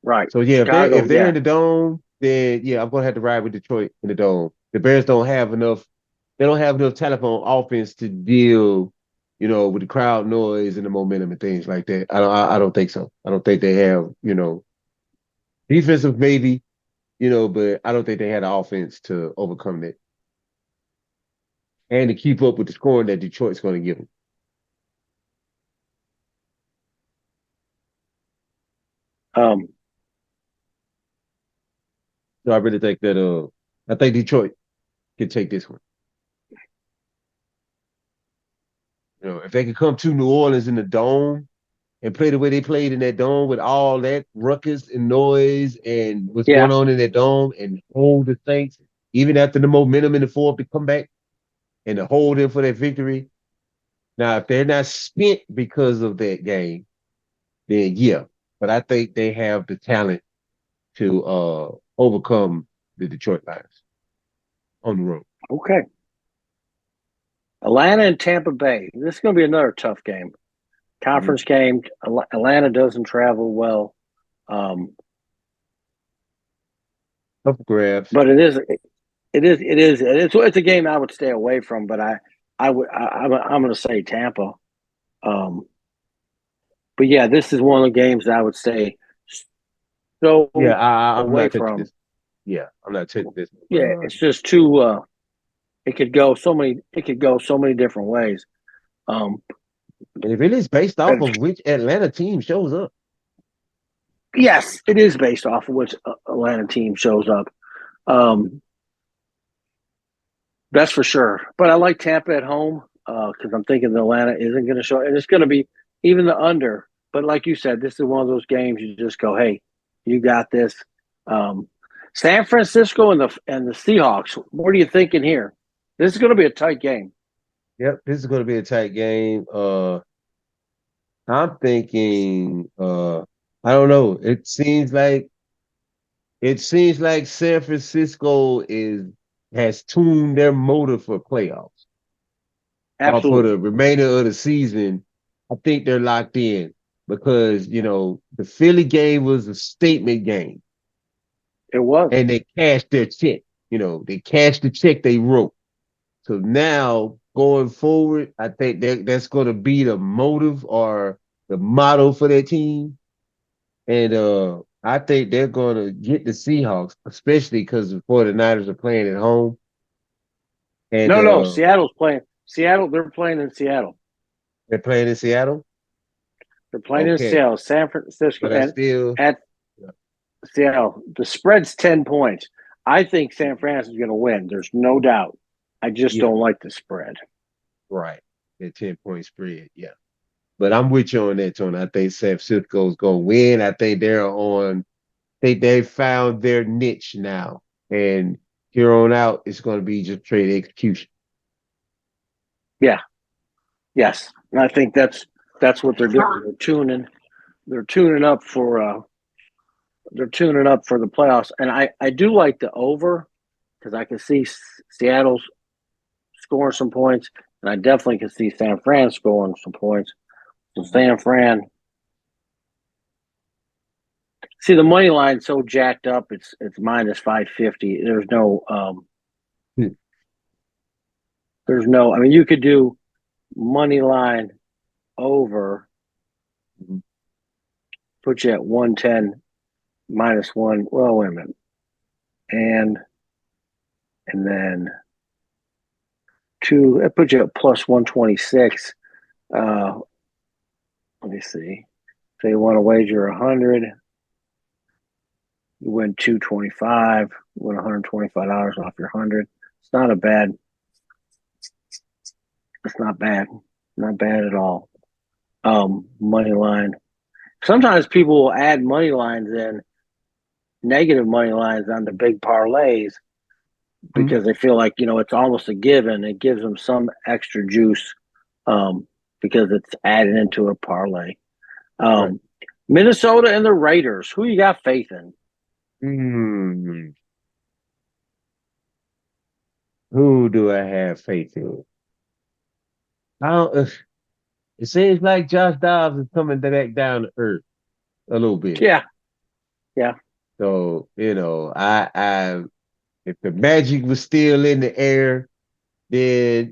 right. So yeah, Chicago. if they're Yeah, in the dome, then yeah, I'm gonna have to ride with Detroit in the dome. The Bears don't have enough. They don't have enough talent on offense to deal, with the crowd noise and the momentum and things like that. I don't think so. I don't think they have, defensive maybe, but I don't think they had the offense to overcome that and to keep up with the scoring that Detroit's going to give them. um, So I really think that I think Detroit can take this one. If they could come to New Orleans in the dome and play the way they played in that dome with all that ruckus and noise and what's yeah. going on in that dome and hold the Saints, even after the momentum in the fourth to come back and to hold them for that victory. Now, if they're not spent because of that game, then yeah. But I think they have the talent to overcome the Detroit Lions on the road. Okay. Atlanta and Tampa Bay. This is going to be another tough game. Mhm. Conference game. Atlanta doesn't travel well, Couple grabs. but it's a game I would stay away from. But I'm going to say Tampa. Um, but yeah, this is one of the games that I would say Yeah, so I'm away not taking from. this. Yeah, I'm not taking this. Yeah, it's just too. It could go so many. It could go so many different ways. Um, And it really is based off of which Atlanta team shows up. yes, it is based off of which Atlanta team shows up. Um, that's for sure. But I like Tampa at home because I'm thinking that Atlanta isn't going to show, and it's going to be even the under. But like you said, this is one of those games you just go, "Hey, you got this." Um, San Francisco and the Seahawks. What are you thinking here? This is going to be a tight game. Yep, this is going to be a tight game. I'm thinking, I don't know. It seems like San Francisco is has tuned their motor for playoffs. Or for the Absolutely, remainder of the season, I think they're locked in because, the Philly game was a statement game it was. and they cashed their check. They cashed the check they wrote. So now going forward, I think that's going to be the motive or the motto for their team. And I think they're going to get the Seahawks, especially because the 49ers are playing at home. And No, Seattle's playing. Seattle, they're playing in Seattle. they're playing in Seattle. They're playing in Okay. Seattle, San Francisco, But I and still, at Seattle. The spread's 10 points. I think San Francisco is going to win. There's no doubt. I just yeah, don't like the spread. right. That 10-point spread. Yeah. But I'm with you on that, Tony. I think San Francisco's going to win. I think they found their niche now. And here on out, it's going to be just trade execution. Yeah. Yes. And I think that's what they're doing. They're tuning up for they're tuning up for the playoffs. And I do like the over because I can see Seattle's scoring some points, and I definitely can see San Fran scoring some points. So San Fran, see the money line so jacked up. It's minus 550. Hmm. There's no. I mean, you could do money line over, put you at 110 minus one. Well, wait a minute, and then two. It puts you at plus 126. Let me see. So you want to wager 100. You win 225. You win $125 off your 100. It's not a bad. It's not bad. Not bad at all. Money line. Sometimes people will add money lines in, negative money lines on the big parlays because they feel like it's almost a given. It gives them some extra juice because it's added into a parlay. Right. Um, Minnesota and the Raiders. Who you got faith in? Hmm. Who do I have faith in? I don't, it seems like Josh Dobbs is coming back down to earth a little bit. Yeah, yeah, So, if the magic was still in the air, then,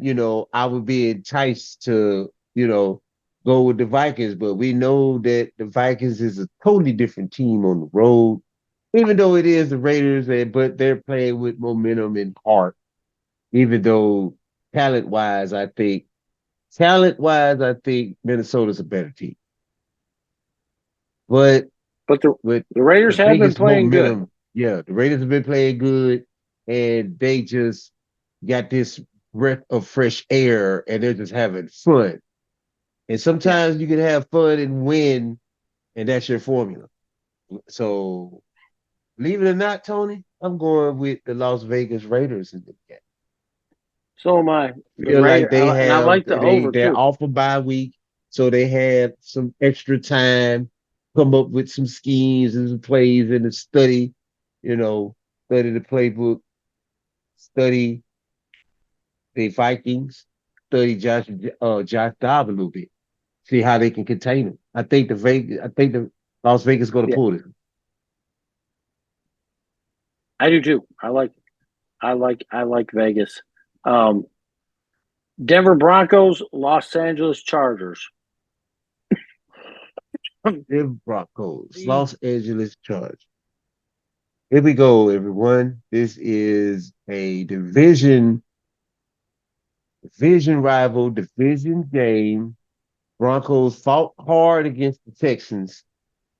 I would be enticed to, go with the Vikings. But we know that the Vikings is a totally different team on the road, even though it is the Raiders, but they're playing with momentum and heart, even though talent wise, I think Minnesota's a better team. But but the with the the Raiders have been biggest playing good. momentum, yeah, the Raiders have been playing good, and they just got this breath of fresh air, and they're just having fun. And Yeah. sometimes you can have fun and win, and that's your formula. So, believe it or not, Tony, I'm going with the Las Vegas Raiders in the game. So am I. The Feel like Raider, they and I have like the over they're too. off a bye week, so they have some extra time, come up with some schemes and some plays and to study, you know, study the playbook, study the Vikings, study Josh Dobbs a little bit, see how they can contain him. I think the Las Vegas going to Yeah, pull it. I do too. I like Vegas. Um, Denver Broncos, Los Angeles Chargers. Denver Broncos, Los Angeles Chargers. Here we go, everyone. This is a division rival, division game. Broncos fought hard against the Texans,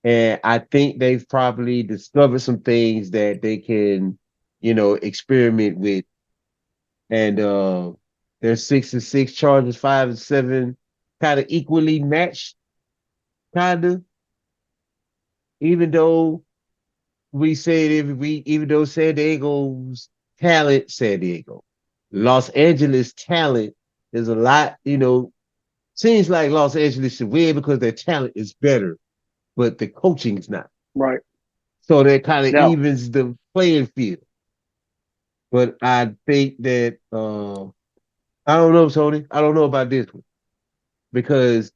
and I think they've probably discovered some things that they can, experiment with. And they're 6-6, Chargers 5-7, kind of equally matched, kind of. Even though we said every week, even though San Diego, Los Angeles talent is a lot, seems like Los Angeles should win because their talent is better, but the coaching is not. Right. So that kind of No, evens the playing field. But I think that I don't know, Tony. I don't know about this one because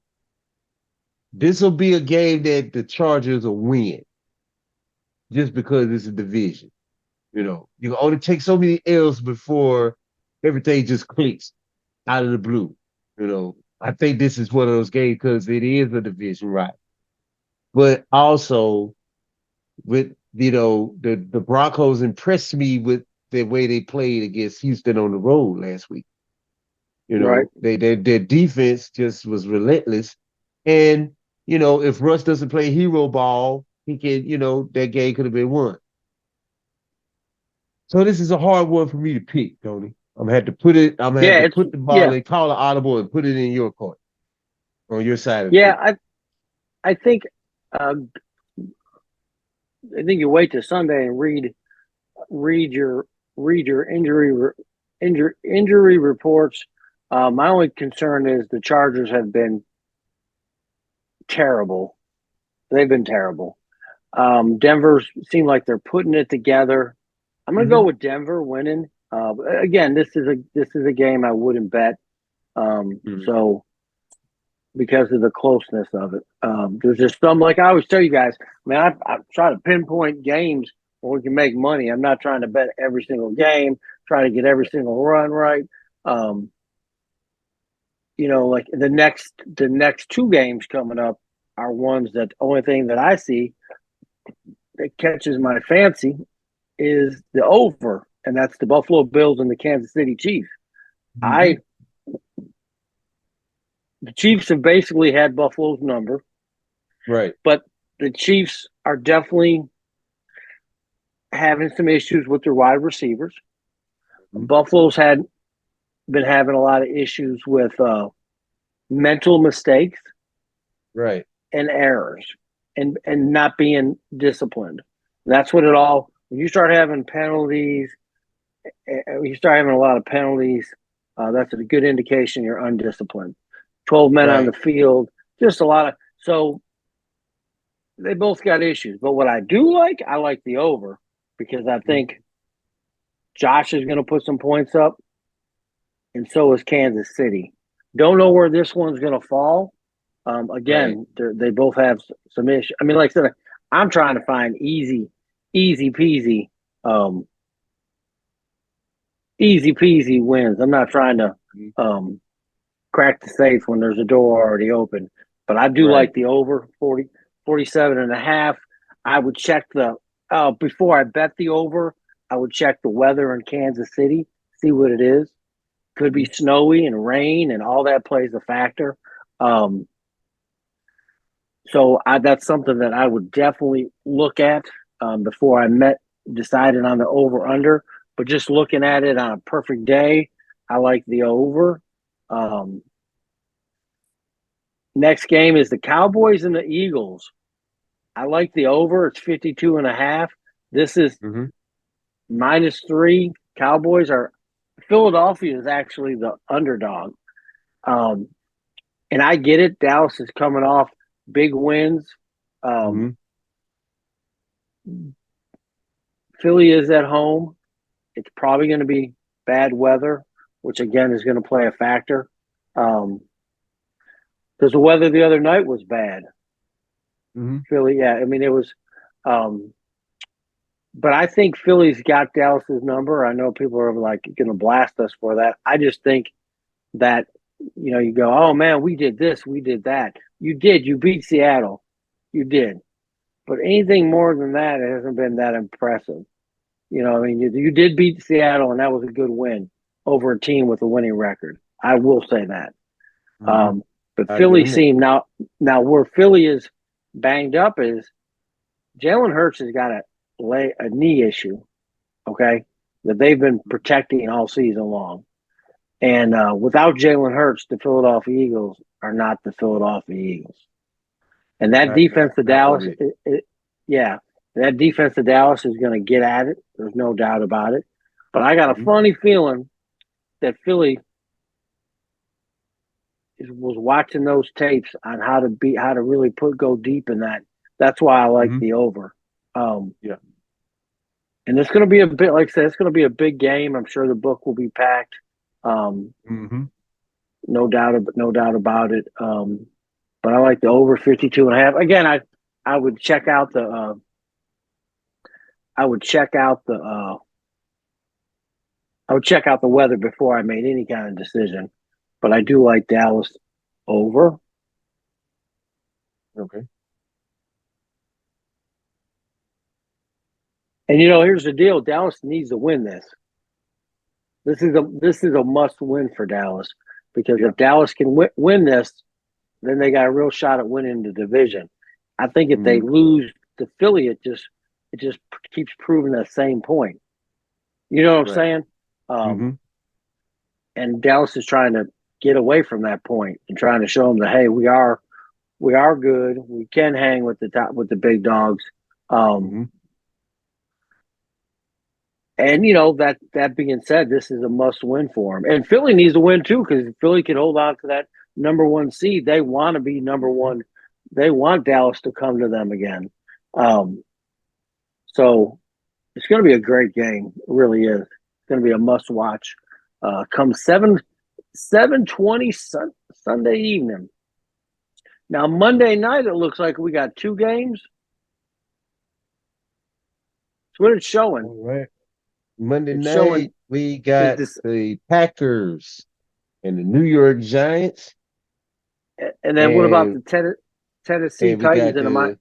this will be a game that the Chargers will win just because it's a division. You can only take so many L's before everything just clicks out of the blue. I think this is one of those games because it is a division, right? But also with the Broncos impressed me with the way they played against Houston on the road last week. Right. Their defense just was relentless. And, if Russ doesn't play hero ball, he can, that game could have been won. So this is a hard one for me to pick, Tony. I'm gonna have Yeah, to it's put the ball yeah. and call an audible and put it in your court on your side of the Yeah, fence. I think uh, I think you wait till Sunday and read your injury reports. My only concern is the Chargers have been terrible. They've been terrible. Denver seemed like they're putting it together. I'm going to go Mm-hmm. with Denver winning. Again, this is a game I wouldn't bet. Mm-hmm. So because of the closeness of it, there's just some, like I always tell you guys. I mean, I try to pinpoint games where we can make money. I'm not trying to bet every single game. Try to get every single run right. Um, like the next two games coming up are ones that the only thing that I see that catches my fancy is the over, and that's the Buffalo Bills and the Kansas City Chiefs. Mm-hmm. I The Chiefs have basically had Buffalo's number, Right. but the Chiefs are definitely having some issues with their wide receivers. Mm-hmm. Buffalo's had been having a lot of issues with mental mistakes Right. and errors, and not being disciplined. That's what it all. When you start having penalties, you start having a lot of penalties. That's a good indication you're undisciplined. 12 men on the Right. field, just a lot of. So they both got issues. But what I like the over because I Mm-hmm. think Josh is going to put some points up, and so is Kansas City. Don't know where this one's going to fall. Right. Again, they both have some issues. I mean, like I said, I'm trying to find easy peasy, um, easy peasy wins. I'm not trying to Mm-hmm. um, crack the safe when there's a door already open. But I do Right. like the over 47.5. I would check before I bet the over, I would check the weather in Kansas City, see what it is. Could be Mm-hmm. snowy and rain, and all that plays a factor. Um, so that's something that I would definitely look at before I decided on the over under. But just looking at it on a perfect day, I like the over. Um, Next game is the Cowboys and the Eagles. I like the over. It's 52.5. This is Mm-hmm. -3. Philadelphia is actually the underdog. Um, and I get it. Dallas is coming off big wins. Mm-hmm. Um, Philly is at home. It's probably going to be bad weather, which again is going to play a factor. Um, because the weather the other night was bad. Mm-hmm. Philly, yeah. I mean, it was. Um, but I think Philly's got Dallas's number. I know people are like going to blast us for that. I just think that you go, oh man, we did this, we did that. You did. You beat Seattle. You did. But anything more than that, it hasn't been that impressive. I mean, you did beat Seattle, and that was a good win over a team with a winning record. I will say that. Mm-hmm. Um, but I give Philly them that. seemed now where Philly is banged up is Jalen Hurts has got a knee issue, okay, that they've been protecting all season long. And without Jalen Hurts, the Philadelphia Eagles are not the Philadelphia Eagles. And that defense of Not one Dallas, bit. yeah, that defense of Dallas is going to get at it. There's no doubt about it. But I got a Mm-hmm. funny feeling that Philly was watching those tapes on how to really go deep in that. That's why I like Mm-hmm. the over. Um, Yeah. and it's going to be a bit, like I said, it's going to be a big game. I'm sure the book will be packed. Um, Mm-hmm. no doubt about it. But I like the over 52.5. Again, I would check out the I would check out the I would check out the weather before I made any kind of decision. But I do like Dallas over. Okay. And here's the deal: Dallas needs to win this. This is a must win for Dallas because Yeah. if Dallas can win this, then they got a real shot at winning the division. I think if they Mm-hmm. lose to Philly, it just keeps proving that same point. You know what I'm Right. saying? Um, Mm-hmm. and Dallas is trying to get away from that point and trying to show them that hey, we are good. We can hang with the big dogs. Um, Mm-hmm. and that being said, this is a must win for them. And Philly needs to win too because Philly can hold on to that number one seed. They want to be number Mm-hmm. one. They want Dallas to come to them again. Um, so it's going to be a great game. It really is. It's going to be a must watch. Come 7:20 Sunday evening. Now Monday night, it looks like we got two games. It's what it's showing. All right. Monday It's showing night, we is got this, the Packers and the New York Giants, and then what about and the Tennessee and we Titans got and the.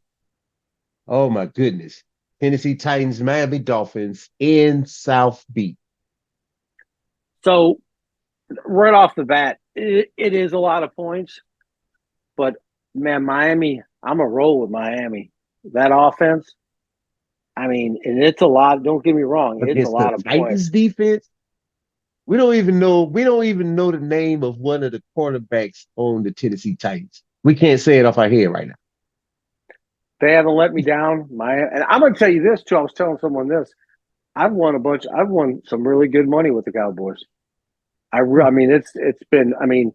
oh my goodness, Tennessee Titans, Miami Dolphins in South Beach. So right off the bat, it is a lot of points, but man, Miami, I'm a roll with Miami. That offense, I mean, and it's a lot. Don't get me wrong, it's a Against the lot of points. Titans defense. We don't even know the name of one of the quarterbacks on the Tennessee Titans. We can't say it off our head right now. They haven't let me down. And I'm going to tell you this too. I was telling someone this. I've won a bunch. I've won some really good money with the Cowboys. I mean, it's been. I mean,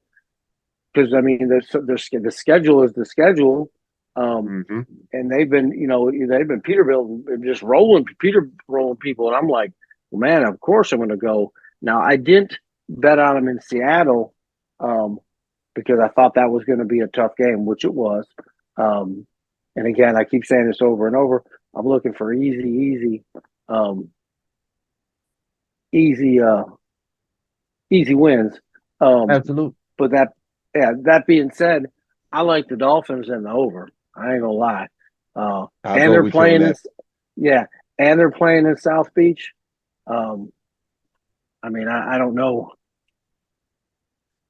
because I mean, the schedule is the schedule. Um, Mm-hmm. and they've been Peterbilt just rolling people, and I'm like, well, man, of course I'm going to go. Now I didn't bet on them in Seattle, um, because I thought that was going to be a tough game, which it was. Um, and again, I keep saying this over and over. I'm looking for um, easy, easy wins. Um, Absolutely. but that being said, I like the Dolphins and the over. I ain't gonna lie. I'll And go they're with you on playing in, that. yeah, and they're playing in South Beach. Um, I mean, I don't know.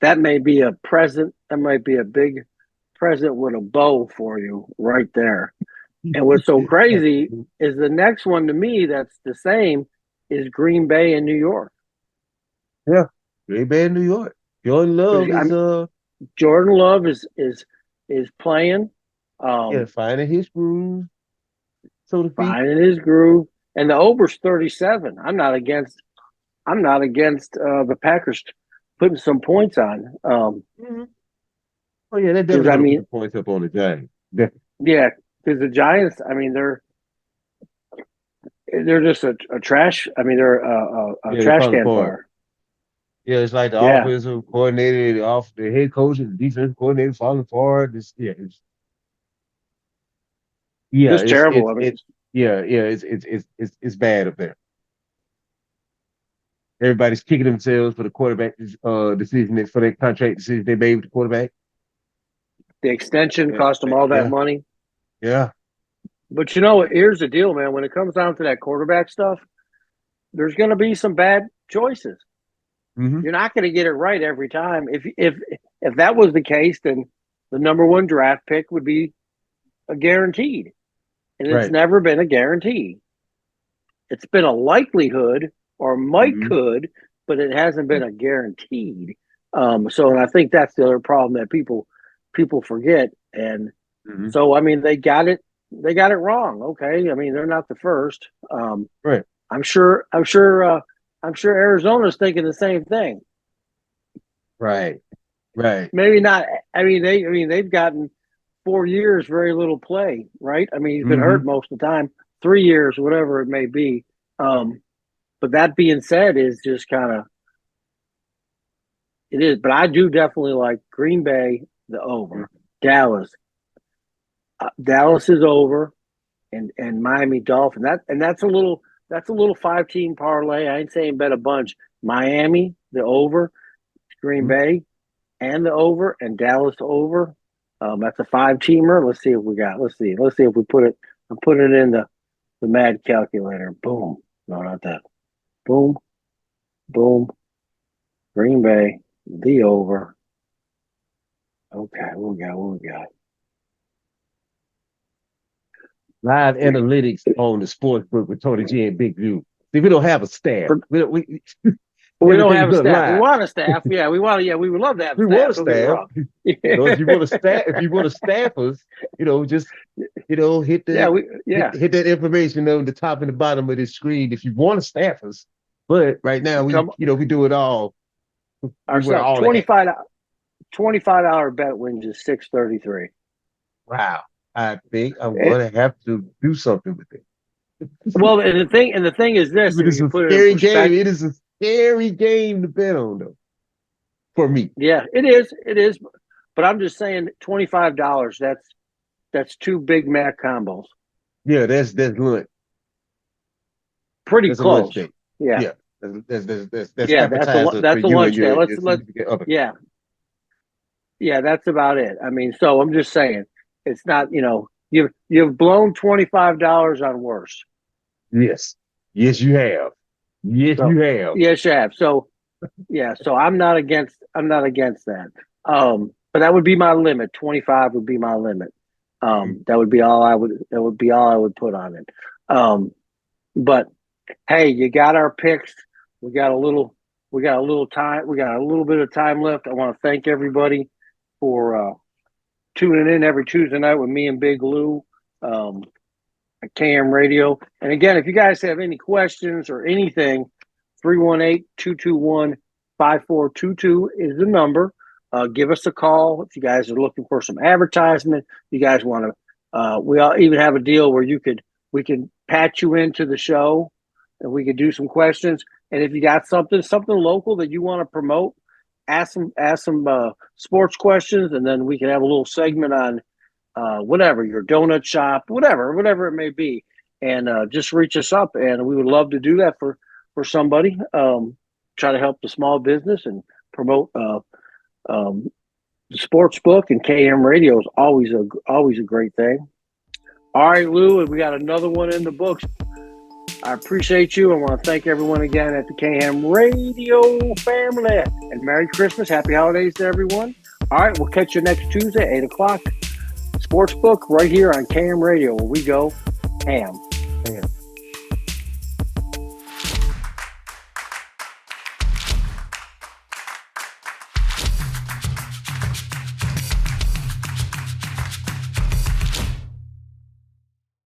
That may be a present. That might be a big present with a bow for you right there. And what's so crazy is the next one to me that's the same is Green Bay and New York. Yeah. Green Bay, New York. Jordan Because Love is Jordan Love is playing, yeah, um, finding his groove, so to speak. finding his groove, and the over's 37. I'm not against the Packers putting some points on. Mhm. Oh yeah, they're Because definitely I gonna put mean, the points up on the Giants. Yeah. yeah, because the Giants, I mean, they're just a trash. I mean, they're a Yeah, they're trash falling can apart. fire. Yeah, it's like the Yeah, offensive coordinator, the head coach, and the defensive coordinator falling apart. Yeah, just terrible. I mean, it's bad up there. Everybody's kicking themselves for the quarterback decision for their contract decision they made with the quarterback. the extension Yeah, cost them all that yeah, money. yeah. But here's the deal, man. When it comes down to that quarterback stuff, there's going to be some bad choices. Mm-hmm. You're not going to get it right every time. If that was the case, then the number one draft pick would be a guaranteed, and it's Right. never been a guarantee. It's been a likelihood or might Mm-hmm. could, but it hasn't been Right. a guaranteed. And I think that's the other problem that people forget. And Mm-hmm. so I mean they got it wrong. Okay, I mean they're not the first. Right. I'm sure. I'm sure Arizona's thinking the same thing. Right. Right. Maybe not. I mean they've gotten 4 years very little play, right? I mean he's been Mm-hmm. hurt most of the time. 3 years, whatever it may be. Um, but that being said, is just kind of it is. But I do definitely like Green Bay the over. Dallas, Dallas is over, and Miami Dolphin. That's a little 5-team parlay. I ain't saying bet a bunch. Miami the over, Green Mm-hmm. Bay and the over, and Dallas over. That's a 5-teamer. Let's see if we got. Let's see. Let's see if we put it. I'm putting it in the the mad calculator. Boom. No, not that. Boom. Boom. Green Bay. The over. Okay, what we got? Live analytics on the sports book with Tony G and Big View. See, we don't have a staff. We Don't have a done staff. We live. want a staff. Yeah, we would love to have We staff. want a Don't get me staff. wrong. If you want to staff us, just hit hit that information on the top and the bottom of this screen if you want to staff us. But right now we do it all. We wear all $25 bet wins is $633. Wow. I think I'm gonna have to do something with it. Well, and the thing is this: It is a scary game. It is a scary game to bet on, though. For me, yeah, it is. It is. But I'm just saying, $25. That's two Big Mac combos. Yeah, that's lunch. Pretty that's close. A lunch day. Yeah. That's appetizer. That's a lunch day. Let's yeah, that's about it. I mean, so I'm just saying, it's not you've blown $25 on worse. Yes, you have. Yes, you have. Yes, you have. So yeah, so I'm not against that. But that would be my limit. 25 would be my limit. That would be all I would put on it. But hey, you got our picks. We got a little time. We got a little bit of time left. I want to thank everybody for tuning in every Tuesday night with me and Big Lou at KM Radio. And again, if you guys have any questions or anything, 318-221-5422 is the number. Give us a call if you guys are looking for some advertisement. You guys want to we all even have a deal where we can patch you into the show and we could do some questions. And if you got something local that you want to promote, ask some sports questions, and then we can have a little segment on whatever, your donut shop, whatever it may be. And just reach us up, and we would love to do that for somebody. Try to help the small business and promote the sports book, and KM Radio is always a great thing. All right, Lou, and we got another one in the books. I appreciate you. I want to thank everyone again at the KM Radio family. And Merry Christmas. Happy holidays to everyone. All right, we'll catch you next Tuesday, 8 o'clock. Sportsbook right here on KM Radio, where we go ham.